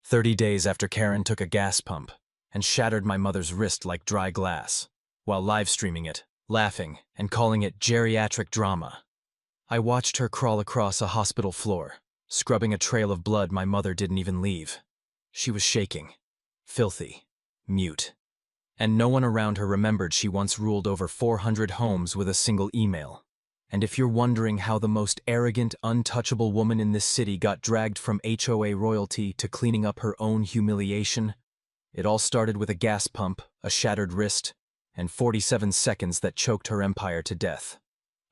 30 days after Karen took a gas pump and shattered my mother's wrist like dry glass, while live streaming it, laughing, and calling it geriatric drama. I watched her crawl across a hospital floor, scrubbing a trail of blood my mother didn't even leave. She was shaking, filthy, mute. And no one around her remembered she once ruled over 400 homes with a single email. And if you're wondering how the most arrogant, untouchable woman in this city got dragged from HOA royalty to cleaning up her own humiliation, it all started with a gas pump, a shattered wrist, and 47 seconds that choked her empire to death.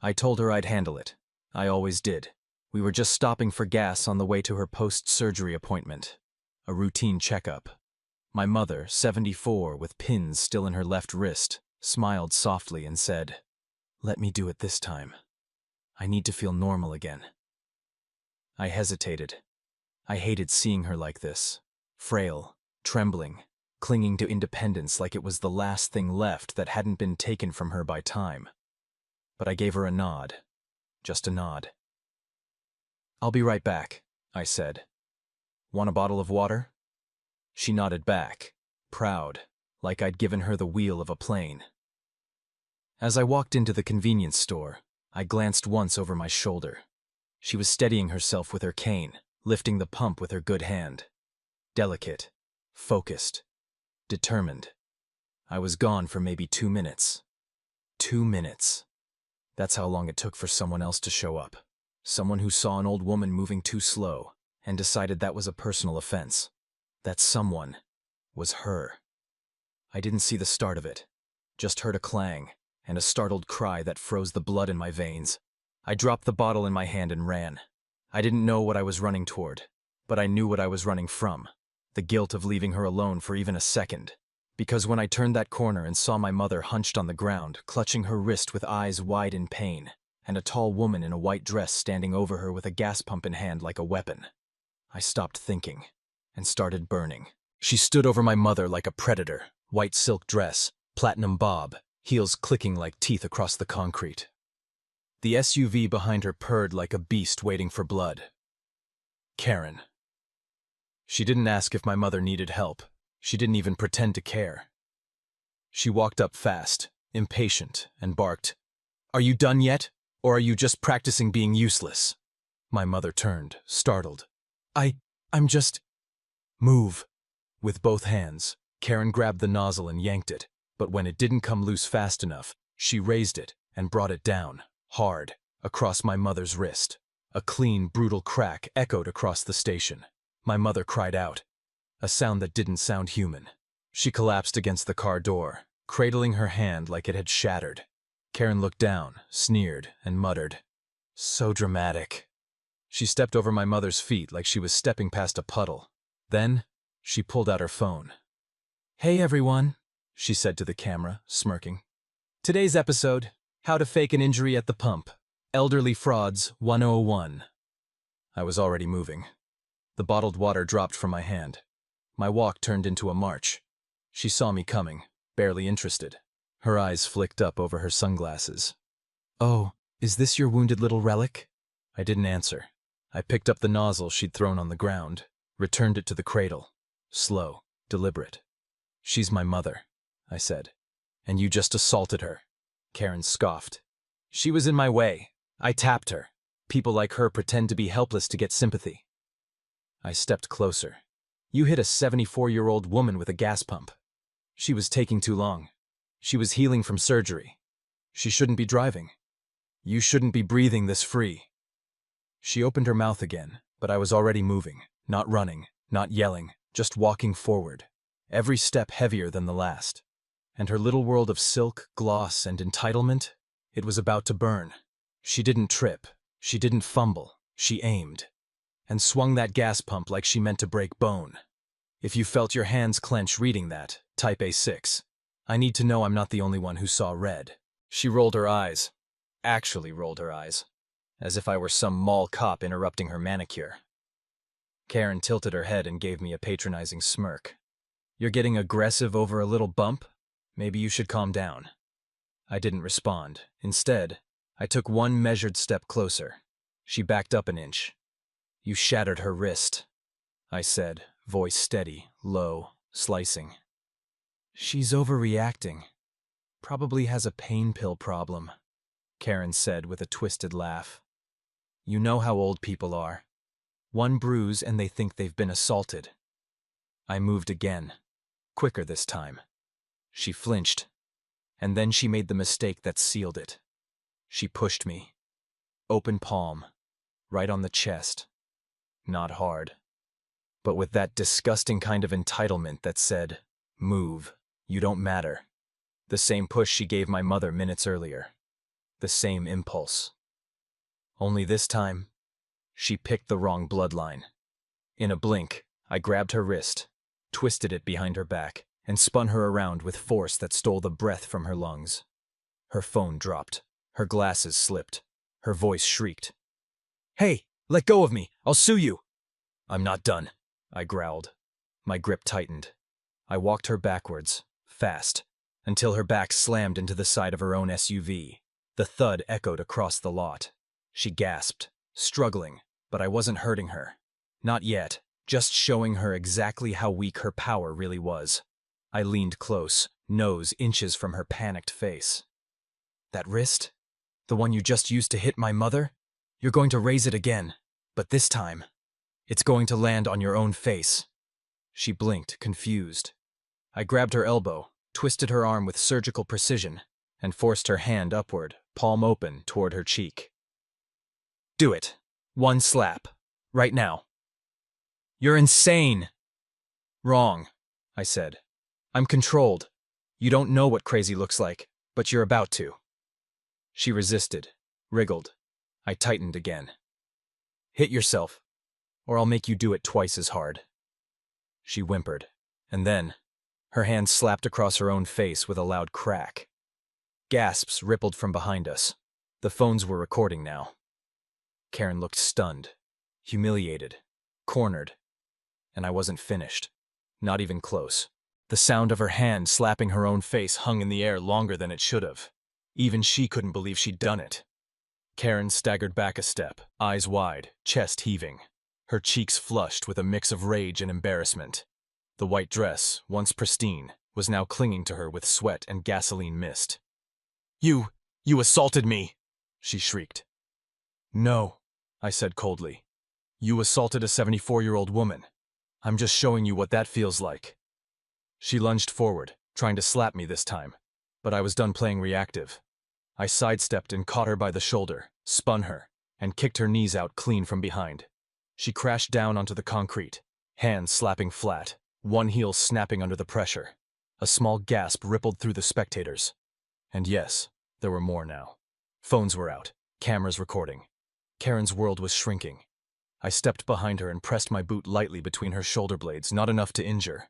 I told her I'd handle it. I always did. We were just stopping for gas on the way to her post-surgery appointment. A routine checkup. My mother, 74, with pins still in her left wrist, smiled softly and said, "Let me do it this time. I need to feel normal again." I hesitated. I hated seeing her like this, frail, trembling, clinging to independence like it was the last thing left that hadn't been taken from her by time. But I gave her a nod. Just a nod. "I'll be right back," I said. "Want a bottle of water?" She nodded back, proud, like I'd given her the wheel of a plane. As I walked into the convenience store, I glanced once over my shoulder. She was steadying herself with her cane, lifting the pump with her good hand. Delicate, focused, determined. I was gone for maybe 2 minutes. 2 minutes. That's how long it took for someone else to show up. Someone who saw an old woman moving too slow and decided that was a personal offense. That someone was her. I didn't see the start of it, just heard a clang and a startled cry that froze the blood in my veins. I dropped the bottle in my hand and ran. I didn't know what I was running toward, but I knew what I was running from, the guilt of leaving her alone for even a second. Because when I turned that corner and saw my mother hunched on the ground, clutching her wrist with eyes wide in pain, and a tall woman in a white dress standing over her with a gas pump in hand like a weapon, I stopped thinking and started burning. She stood over my mother like a predator, white silk dress, platinum bob, heels clicking like teeth across the concrete. The SUV behind her purred like a beast waiting for blood. Karen. She didn't ask if my mother needed help. She didn't even pretend to care. She walked up fast, impatient, and barked, "Are you done yet? Or are you just practicing being useless?" My mother turned, startled. I'm just... "Move." With both hands, Karen grabbed the nozzle and yanked it, but when it didn't come loose fast enough, she raised it and brought it down, hard, across my mother's wrist. A clean, brutal crack echoed across the station. My mother cried out, a sound that didn't sound human. She collapsed against the car door, cradling her hand like it had shattered. Karen looked down, sneered, and muttered, "So dramatic." She stepped over my mother's feet like she was stepping past a puddle. Then, she pulled out her phone. "Hey everyone," she said to the camera, smirking. "Today's episode, how to fake an injury at the pump. Elderly Frauds 101. I was already moving. The bottled water dropped from my hand. My walk turned into a march. She saw me coming, barely interested. Her eyes flicked up over her sunglasses. "Oh, is this your wounded little relic?" I didn't answer. I picked up the nozzle she'd thrown on the ground, returned it to the cradle. Slow, deliberate. "She's my mother," I said. "And you just assaulted her." Karen scoffed. "She was in my way. I tapped her. People like her pretend to be helpless to get sympathy." I stepped closer. "You hit a 74-year-old woman with a gas pump. She was taking too long. She was healing from surgery. She shouldn't be driving. You shouldn't be breathing this free." She opened her mouth again, but I was already moving, not running, not yelling, just walking forward, every step heavier than the last. And her little world of silk, gloss, and entitlement, it was about to burn. She didn't trip, she didn't fumble, she aimed, and swung that gas pump like she meant to break bone. If you felt your hands clench reading that, type A6. I need to know I'm not the only one who saw red. She rolled her eyes, actually rolled her eyes, as if I were some mall cop interrupting her manicure. Karen tilted her head and gave me a patronizing smirk. "You're getting aggressive over a little bump? Maybe you should calm down." I didn't respond. Instead, I took one measured step closer. She backed up an inch. "You shattered her wrist," I said, voice steady, low, slicing. She's overreacting. Probably has a pain pill problem, Karen said with a twisted laugh. You know how old people are. One bruise and they think they've been assaulted. I moved again, quicker this time. She flinched, and then she made the mistake that sealed it. She pushed me. Open palm, right on the chest. Not hard, but with that disgusting kind of entitlement that said, "Move, you don't matter." The same push she gave my mother minutes earlier. The same impulse. Only this time, she picked the wrong bloodline. In a blink, I grabbed her wrist, twisted it behind her back, and spun her around with force that stole the breath from her lungs. Her phone dropped. Her glasses slipped. Her voice shrieked. "Hey, let go of me! I'll sue you!" "I'm not done," I growled. My grip tightened. I walked her backwards, fast, until her back slammed into the side of her own SUV. The thud echoed across the lot. She gasped, struggling, but I wasn't hurting her. Not yet, just showing her exactly how weak her power really was. I leaned close, nose inches from her panicked face. "That wrist? The one you just used to hit my mother? You're going to raise it again, but this time, it's going to land on your own face." She blinked, confused. I grabbed her elbow, twisted her arm with surgical precision, and forced her hand upward, palm open, toward her cheek. "Do it. One slap. Right now." "You're insane." "Wrong," I said. "I'm controlled. You don't know what crazy looks like, but you're about to." She resisted, wriggled. I tightened again. "Hit yourself, or I'll make you do it twice as hard." She whimpered, and then, her hand slapped across her own face with a loud crack. Gasps rippled from behind us. The phones were recording now. Karen looked stunned, humiliated, cornered, and I wasn't finished. Not even close. The sound of her hand slapping her own face hung in the air longer than it should have. Even she couldn't believe she'd done it. Karen staggered back a step, eyes wide, chest heaving. Her cheeks flushed with a mix of rage and embarrassment. The white dress, once pristine, was now clinging to her with sweat and gasoline mist. You assaulted me!" she shrieked. "No," I said coldly. "You assaulted a 74-year-old woman. I'm just showing you what that feels like." She lunged forward, trying to slap me this time, but I was done playing reactive. I sidestepped and caught her by the shoulder, spun her, and kicked her knees out clean from behind. She crashed down onto the concrete, hands slapping flat, one heel snapping under the pressure. A small gasp rippled through the spectators. And yes, there were more now. Phones were out, cameras recording. Karen's world was shrinking. I stepped behind her and pressed my boot lightly between her shoulder blades, not enough to injure.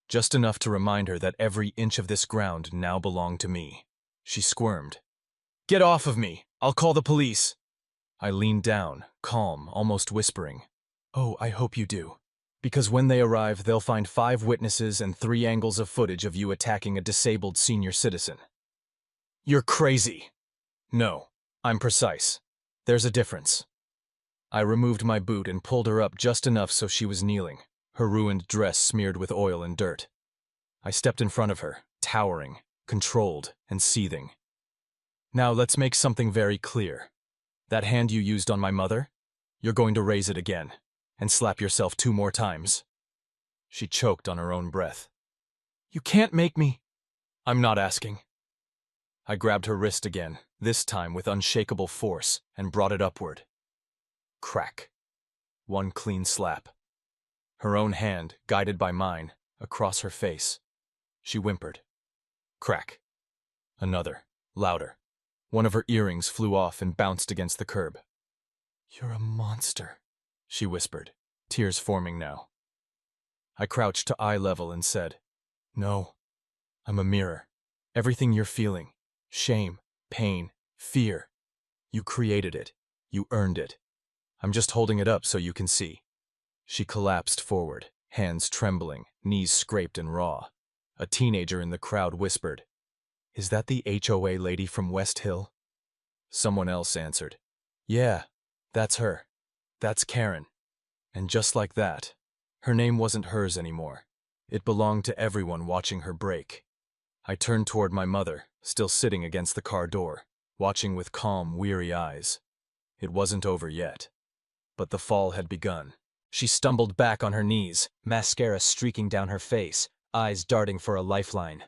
Just enough to remind her that every inch of this ground now belonged to me. She squirmed. "Get off of me! I'll call the police!" I leaned down, calm, almost whispering. "Oh, I hope you do. Because when they arrive, they'll find 5 witnesses and 3 angles of footage of you attacking a disabled senior citizen." "You're crazy." "No, I'm precise. There's a difference." I removed my boot and pulled her up just enough so she was kneeling, her ruined dress smeared with oil and dirt. I stepped in front of her, towering, controlled, and seething. "Now let's make something very clear. That hand you used on my mother? You're going to raise it again, and slap yourself 2 more times." She choked on her own breath. "You can't make me." "I'm not asking." I grabbed her wrist again, this time with unshakable force, and brought it upward. Crack. One clean slap. Her own hand, guided by mine, across her face. She whimpered. Crack. Another, louder. One of her earrings flew off and bounced against the curb. "You're a monster," she whispered, tears forming now. I crouched to eye level and said, "No, I'm a mirror. Everything you're feeling, shame, pain, fear, you created it. You earned it. I'm just holding it up so you can see." She collapsed forward, hands trembling, knees scraped and raw. A teenager in the crowd whispered, "Is that the HOA lady from West Hill?" Someone else answered, "Yeah, that's her. That's Karen." And just like that, Her name wasn't hers anymore. It belonged to everyone watching her break. I turned toward my mother, still sitting against the car door, watching with calm, weary eyes. It wasn't over yet. But the fall had begun. She stumbled back on her knees, mascara streaking down her face, eyes darting for a lifeline.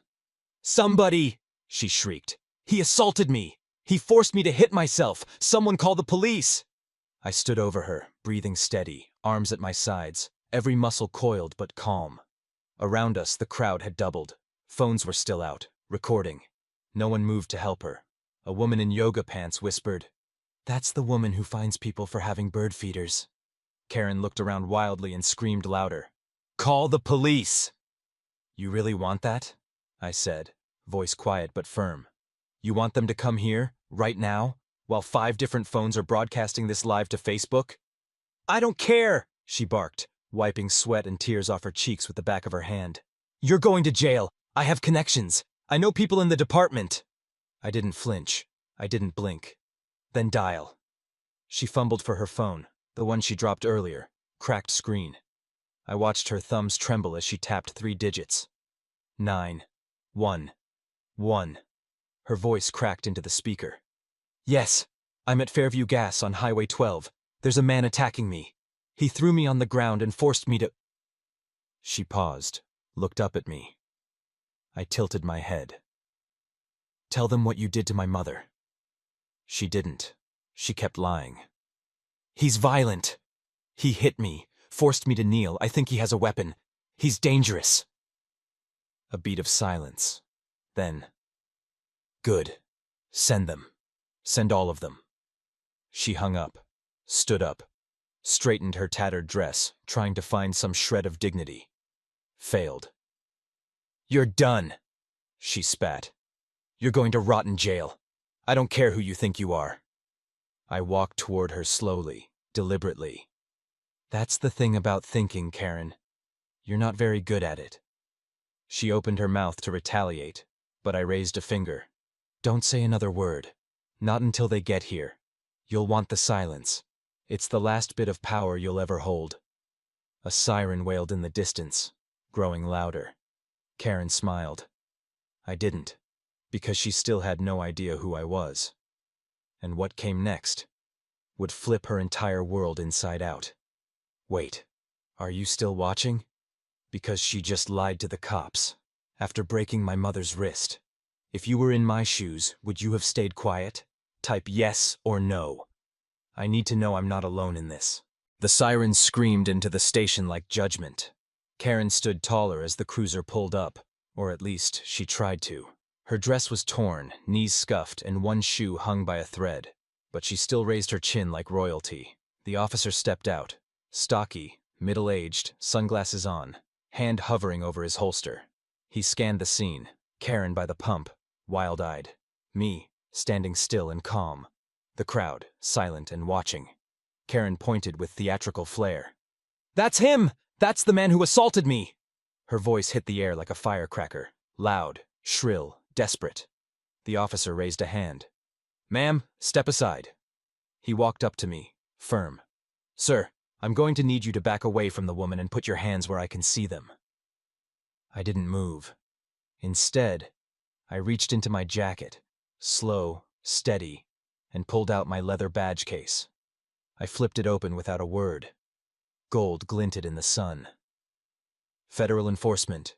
"Somebody!" she shrieked. "He assaulted me! He forced me to hit myself! Someone call the police!" I stood over her, breathing steady, arms at my sides, every muscle coiled but calm. Around us, the crowd had doubled. Phones were still out, recording. No one moved to help her. A woman in yoga pants whispered, "That's the woman who finds people for having bird feeders." Karen looked around wildly and screamed louder. "Call the police!" "You really want that?" I said, voice quiet but firm. "You want them to come here, right now, while 5 different phones are broadcasting this live to Facebook?" "I don't care!" she barked, wiping sweat and tears off her cheeks with the back of her hand. "You're going to jail. I have connections. I know people in the department." I didn't flinch. I didn't blink. "Then dial." She fumbled for her phone, the one she dropped earlier, cracked screen. I watched her thumbs tremble as she tapped 3 digits. 911. Her voice cracked into the speaker. "Yes, I'm at Fairview Gas on Highway 12. There's a man attacking me. He threw me on the ground and forced me to—" She paused, looked up at me. I tilted my head. "Tell them what you did to my mother." She didn't. She kept lying. "He's violent. He hit me, forced me to kneel. I think he has a weapon. He's dangerous." A beat of silence. Then, "Good. Send them. Send all of them." She hung up, stood up, straightened her tattered dress, trying to find some shred of dignity. Failed. "You're done," she spat. "You're going to rot in jail. I don't care who you think you are." I walked toward her slowly, deliberately. "That's the thing about thinking, Karen. You're not very good at it." She opened her mouth to retaliate, but I raised a finger. "Don't say another word. Not until they get here. You'll want the silence. It's the last bit of power you'll ever hold." A siren wailed in the distance, growing louder. Karen smiled. I didn't, because she still had no idea who I was. And what came next would flip her entire world inside out. Wait, are you still watching? Because she just lied to the cops, after breaking my mother's wrist. If you were in my shoes, would you have stayed quiet? Type yes or no. I need to know I'm not alone in this. The siren screamed into the station like judgment. Karen stood taller as the cruiser pulled up, or at least she tried to. Her dress was torn, knees scuffed, and one shoe hung by a thread, but she still raised her chin like royalty. The officer stepped out, stocky, middle-aged, sunglasses on, hand hovering over his holster. He scanned the scene, Karen by the pump, wild-eyed. Me, standing still and calm. The crowd, silent and watching. Karen pointed with theatrical flair. "That's him! That's the man who assaulted me!" Her voice hit the air like a firecracker, loud, shrill, desperate. The officer raised a hand. "Ma'am, step aside." He walked up to me, firm. "Sir, I'm going to need you to back away from the woman and put your hands where I can see them." I didn't move. Instead, I reached into my jacket, slow, steady, and pulled out my leather badge case. I flipped it open without a word. Gold glinted in the sun. Federal Enforcement,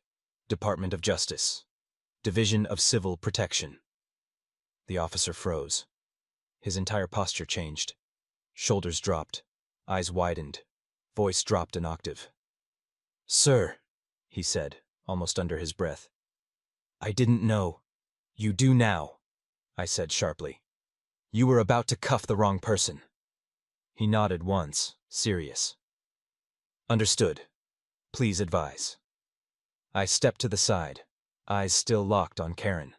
Department of Justice, Division of Civil Protection. The officer froze. His entire posture changed. Shoulders dropped, eyes widened, voice dropped an octave. "Sir," he said, almost under his breath. "I didn't know." "You do now," I said sharply. "You were about to cuff the wrong person." He nodded once, serious. "Understood. Please advise." I stepped to the side, eyes still locked on Karen.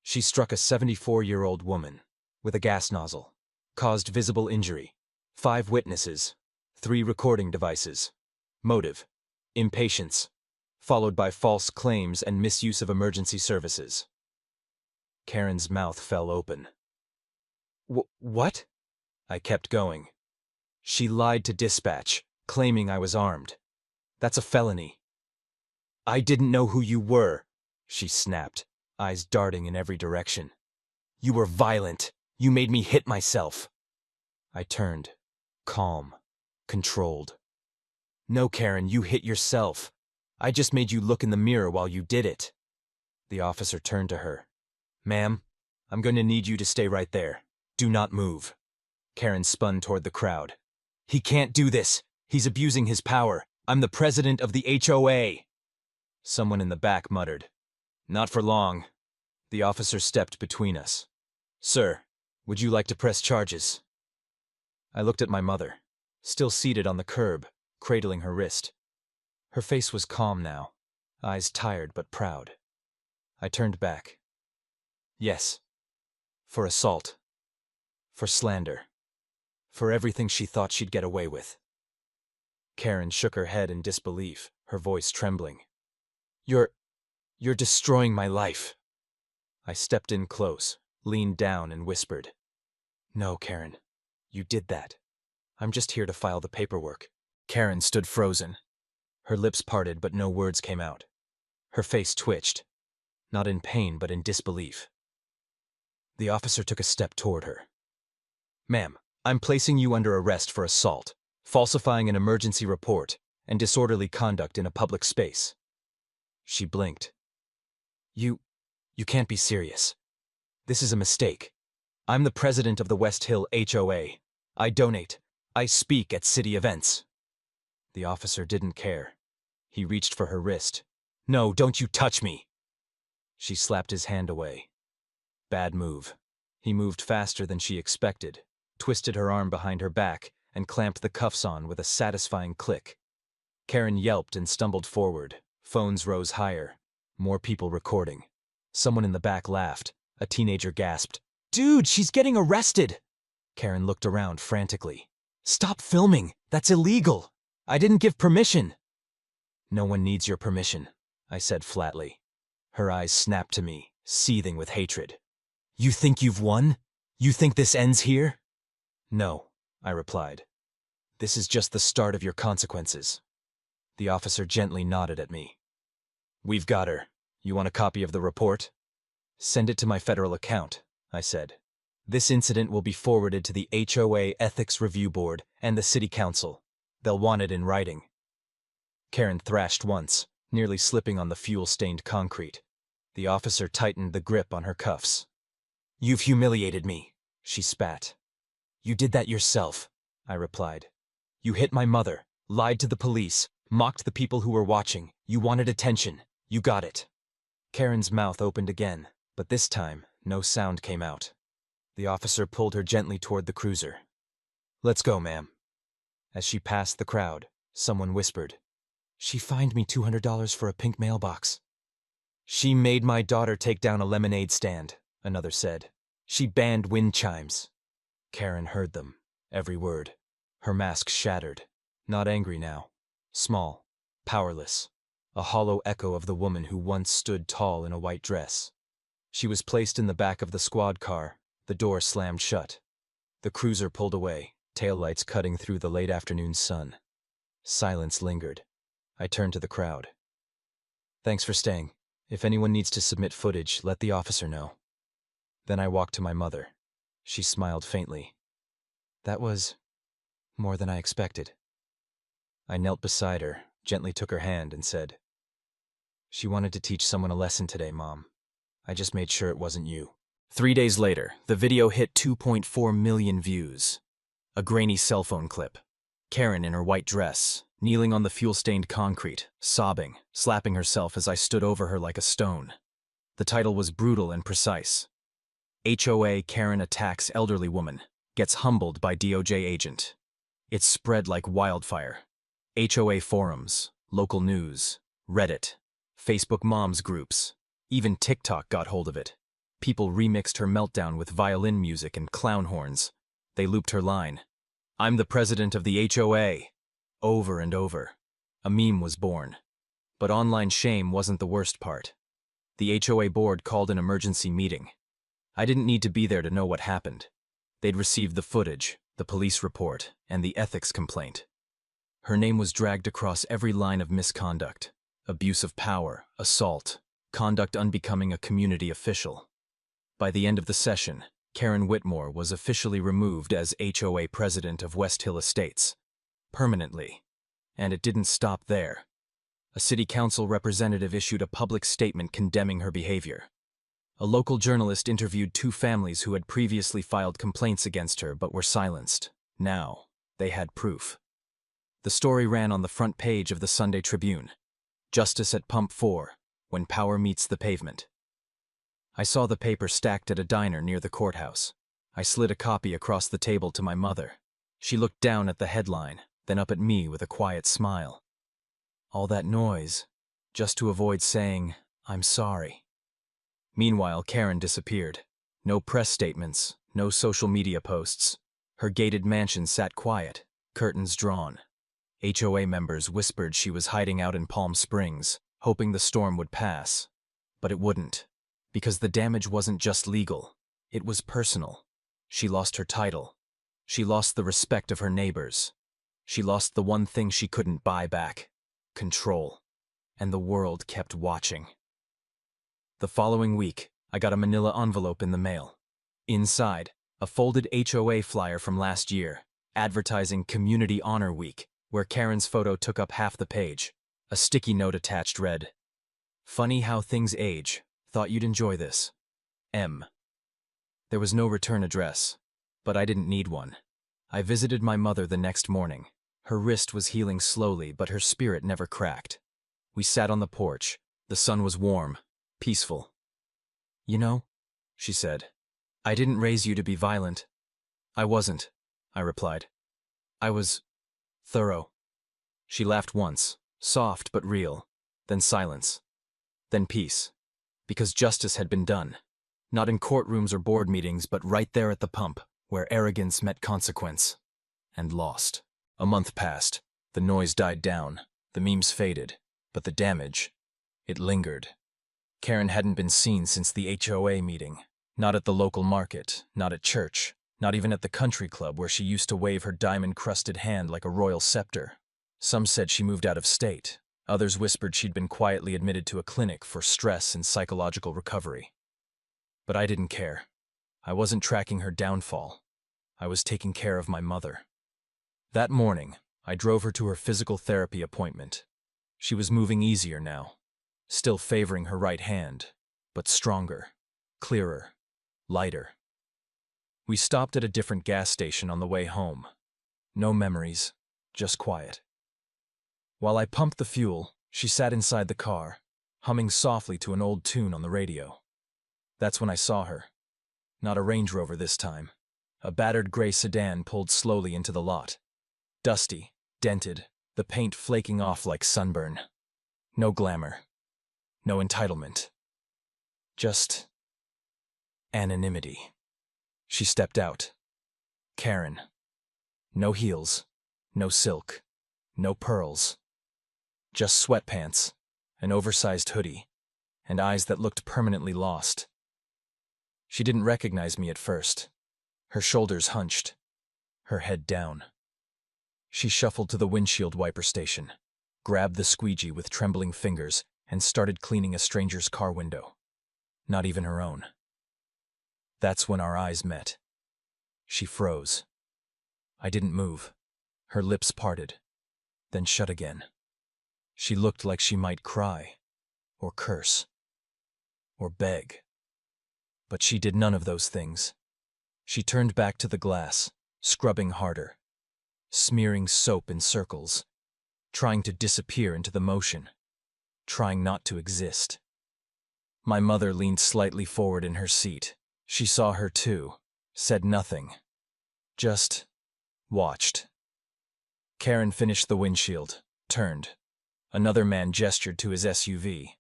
She struck a 74-year-old woman with a gas nozzle, caused visible injury, 5 witnesses, 3 recording devices. Motive: impatience, followed by false claims and misuse of emergency services. Karen's mouth fell open. What? I kept going. She lied to dispatch, claiming I was armed. That's a felony. I didn't know who you were, she snapped, eyes darting in every direction. You were violent. You made me hit myself. I turned, calm, controlled. No, Karen, you hit yourself. I just made you look in the mirror while you did it. The officer turned to her. Ma'am, I'm going to need you to stay right there. Do not move. Karen spun toward the crowd. He can't do this. He's abusing his power. I'm the president of the HOA. Someone in the back muttered. Not for long. The officer stepped between us. Sir, would you like to press charges? I looked at my mother, still seated on the curb, cradling her wrist. Her face was calm now, eyes tired but proud. I turned back. Yes. For assault. For slander. For everything she thought she'd get away with. Karen shook her head in disbelief, her voice trembling. You're destroying my life. I stepped in close, leaned down and whispered. No, Karen. You did that. I'm just here to file the paperwork. Karen stood frozen. Her lips parted but no words came out. Her face twitched. Not in pain but in disbelief. The officer took a step toward her. Ma'am, I'm placing you under arrest for assault, falsifying an emergency report, and disorderly conduct in a public space. She blinked. You can't be serious. This is a mistake. I'm the president of the West Hill HOA. I donate. I speak at city events. The officer didn't care. He reached for her wrist. No, don't you touch me. She slapped his hand away. Bad move. He moved faster than she expected, twisted her arm behind her back, and clamped the cuffs on with a satisfying click. Karen yelped and stumbled forward. Phones rose higher. More people recording. Someone in the back laughed. A teenager gasped. Dude, she's getting arrested! Karen looked around frantically. Stop filming! That's illegal! I didn't give permission! No one needs your permission, I said flatly. Her eyes snapped to me, seething with hatred. You think you've won? You think this ends here? No, I replied. This is just the start of your consequences. The officer gently nodded at me. We've got her. You want a copy of the report? Send it to my federal account, I said. This incident will be forwarded to the HOA Ethics Review Board and the City Council. They'll want it in writing. Karen thrashed once, nearly slipping on the fuel-stained concrete. The officer tightened the grip on her cuffs. You've humiliated me, she spat. You did that yourself, I replied. You hit my mother, lied to the police, mocked the people who were watching. You wanted attention. You got it. Karen's mouth opened again, but this time, no sound came out. The officer pulled her gently toward the cruiser. Let's go, ma'am. As she passed the crowd, someone whispered. She fined me $200 for a pink mailbox. She made my daughter take down a lemonade stand, another said. She banned wind chimes. Karen heard them, every word. Her mask shattered. Not angry now. Small, powerless. A hollow echo of the woman who once stood tall in a white dress. She was placed in the back of the squad car. The door slammed shut. The cruiser pulled away, taillights cutting through the late afternoon sun. Silence lingered. I turned to the crowd. Thanks for staying. If anyone needs to submit footage, let the officer know. Then I walked to my mother. She smiled faintly. That was more than I expected. I knelt beside her, gently took her hand, and said, She wanted to teach someone a lesson today, Mom. I just made sure it wasn't you. 3 days later, the video hit 2.4 million views. A grainy cell phone clip. Karen in her white dress, kneeling on the fuel-stained concrete, sobbing, slapping herself as I stood over her like a stone. The title was brutal and precise. HOA Karen attacks elderly woman, gets humbled by DOJ agent. It spread like wildfire. HOA forums, local news, Reddit, Facebook moms groups, even TikTok got hold of it. People remixed her meltdown with violin music and clown horns. They looped her line, I'm the president of the HOA, over and over. A meme was born. But online shame wasn't the worst part. The HOA board called an emergency meeting. I didn't need to be there to know what happened. They'd received the footage, the police report, and the ethics complaint. Her name was dragged across every line of misconduct: abuse of power, assault, conduct unbecoming a community official. By the end of the session, Karen Whitmore was officially removed as HOA president of West Hill Estates, permanently. And it didn't stop there. A city council representative issued a public statement condemning her behavior. A local journalist interviewed two families who had previously filed complaints against her but were silenced. Now, they had proof. The story ran on the front page of the Sunday Tribune. Justice at Pump 4, when power meets the pavement. I saw the paper stacked at a diner near the courthouse. I slid a copy across the table to my mother. She looked down at the headline, then up at me with a quiet smile. All that noise, just to avoid saying, "I'm sorry." Meanwhile, Karen disappeared. No press statements, no social media posts. Her gated mansion sat quiet, curtains drawn. HOA members whispered she was hiding out in Palm Springs, hoping the storm would pass. But it wouldn't, because the damage wasn't just legal, it was personal. She lost her title. She lost the respect of her neighbors. She lost the one thing she couldn't buy back: control. And the world kept watching. The following week, I got a manila envelope in the mail. Inside, a folded HOA flyer from last year, advertising Community Honor Week, where Karen's photo took up half the page. A sticky note attached read, "Funny how things age. Thought you'd enjoy this. M." There was no return address, but I didn't need one. I visited my mother the next morning. Her wrist was healing slowly, but her spirit never cracked. We sat on the porch. The sun was warm, peaceful. "You know," she said, "I didn't raise you to be violent." "I wasn't," I replied. "I was thorough." She laughed once, soft but real, then silence, then peace, because justice had been done. Not in courtrooms or board meetings, but right there at the pump, where arrogance met consequence. And lost. A month passed. The noise died down. The memes faded. But the damage, it lingered. Karen hadn't been seen since the HOA meeting. Not at the local market, not at church, not even at the country club where she used to wave her diamond-crusted hand like a royal scepter. Some said she moved out of state. Others whispered she'd been quietly admitted to a clinic for stress and psychological recovery. But I didn't care. I wasn't tracking her downfall. I was taking care of my mother. That morning, I drove her to her physical therapy appointment. She was moving easier now, still favoring her right hand, but stronger, clearer, lighter. We stopped at a different gas station on the way home. No memories, just quiet. While I pumped the fuel, she sat inside the car, humming softly to an old tune on the radio. That's when I saw her. Not a Range Rover this time. A battered gray sedan pulled slowly into the lot. Dusty, dented, the paint flaking off like sunburn. No glamour. No entitlement. Just anonymity. She stepped out. Karen. No heels, no silk, no pearls. Just sweatpants, an oversized hoodie, and eyes that looked permanently lost. She didn't recognize me at first. Her shoulders hunched, her head down. She shuffled to the windshield wiper station, grabbed the squeegee with trembling fingers, and started cleaning a stranger's car window. Not even her own. That's when our eyes met. She froze. I didn't move. Her lips parted, then shut again. She looked like she might cry, or curse, or beg. But she did none of those things. She turned back to the glass, scrubbing harder, smearing soap in circles, trying to disappear into the motion, trying not to exist. My mother leaned slightly forward in her seat. She saw her too, said nothing, just watched. Karen finished the windshield, turned. Another man gestured to his SUV.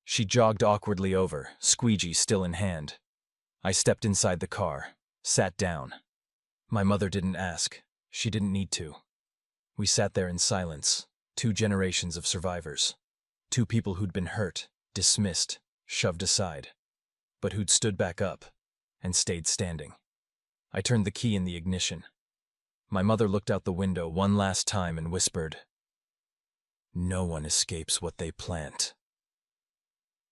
She jogged awkwardly over, squeegee still in hand. I stepped inside the car, sat down. My mother didn't ask. She didn't need to. We sat there in silence, two generations of survivors. Two people who'd been hurt, dismissed, shoved aside, but who'd stood back up and stayed standing. I turned the key in the ignition. My mother looked out the window one last time and whispered, "No one escapes what they plant."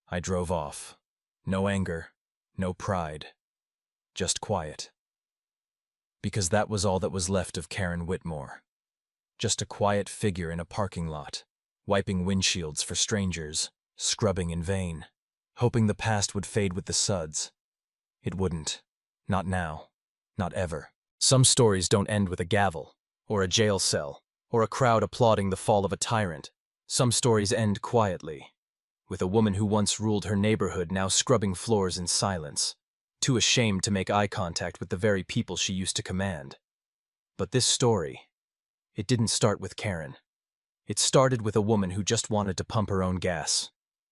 I drove off. No anger, no pride, just quiet. Because that was all that was left of Karen Whitmore. Just a quiet figure in a parking lot, wiping windshields for strangers, scrubbing in vain, hoping the past would fade with the suds. It wouldn't. Not now. Not ever. Some stories don't end with a gavel, or a jail cell, or a crowd applauding the fall of a tyrant. Some stories end quietly, with a woman who once ruled her neighborhood now scrubbing floors in silence, too ashamed to make eye contact with the very people she used to command. But this story, it didn't start with Karen. It started with a woman who just wanted to pump her own gas.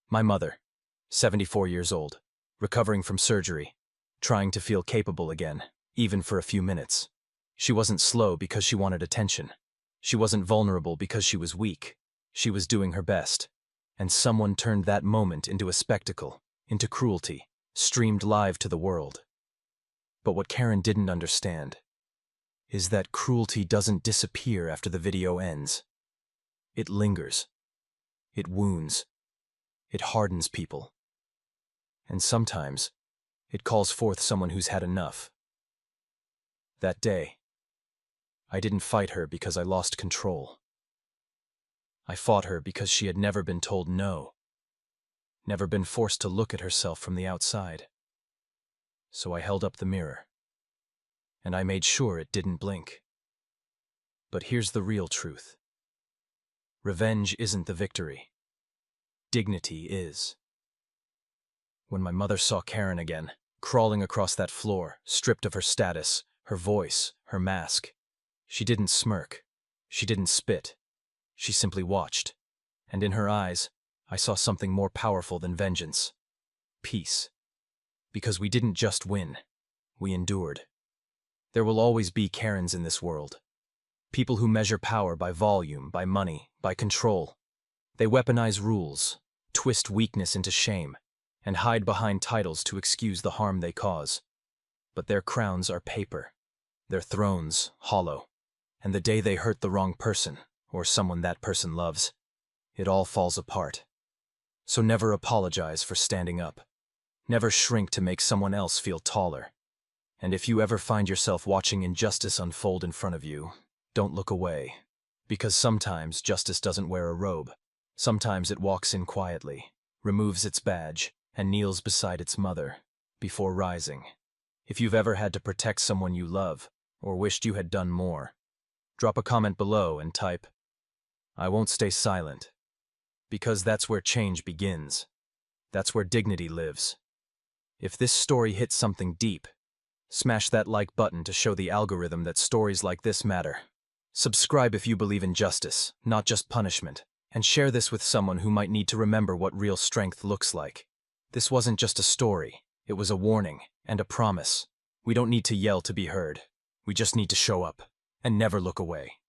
My mother, 74 years old, recovering from surgery, trying to feel capable again, even for a few minutes. She wasn't slow because she wanted attention. She wasn't vulnerable because she was weak. She was doing her best. And someone turned that moment into a spectacle, into cruelty, streamed live to the world. But what Karen didn't understand is that cruelty doesn't disappear after the video ends. It lingers. It wounds. It hardens people. And sometimes, it calls forth someone who's had enough. That day, I didn't fight her because I lost control. I fought her because she had never been told no, never been forced to look at herself from the outside. So I held up the mirror, and I made sure it didn't blink. But here's the real truth. Revenge isn't the victory. Dignity is. When my mother saw Karen again, crawling across that floor, stripped of her status, her voice, her mask, she didn't smirk. She didn't spit. She simply watched. And in her eyes, I saw something more powerful than vengeance. Peace. Because we didn't just win. We endured. There will always be Karens in this world. People who measure power by volume, by money, by control. They weaponize rules, twist weakness into shame, and hide behind titles to excuse the harm they cause. But their crowns are paper, their thrones hollow, and the day they hurt the wrong person, or someone that person loves, it all falls apart. So never apologize for standing up. Never shrink to make someone else feel taller. And if you ever find yourself watching injustice unfold in front of you, don't look away. Because sometimes justice doesn't wear a robe. Sometimes it walks in quietly, removes its badge, and kneels beside its mother, before rising. If you've ever had to protect someone you love, or wished you had done more, drop a comment below and type, "I won't stay silent." Because that's where change begins. That's where dignity lives. If this story hits something deep, smash that like button to show the algorithm that stories like this matter. Subscribe if you believe in justice, not just punishment, and share this with someone who might need to remember what real strength looks like. This wasn't just a story, it was a warning and a promise. We don't need to yell to be heard. We just need to show up and never look away.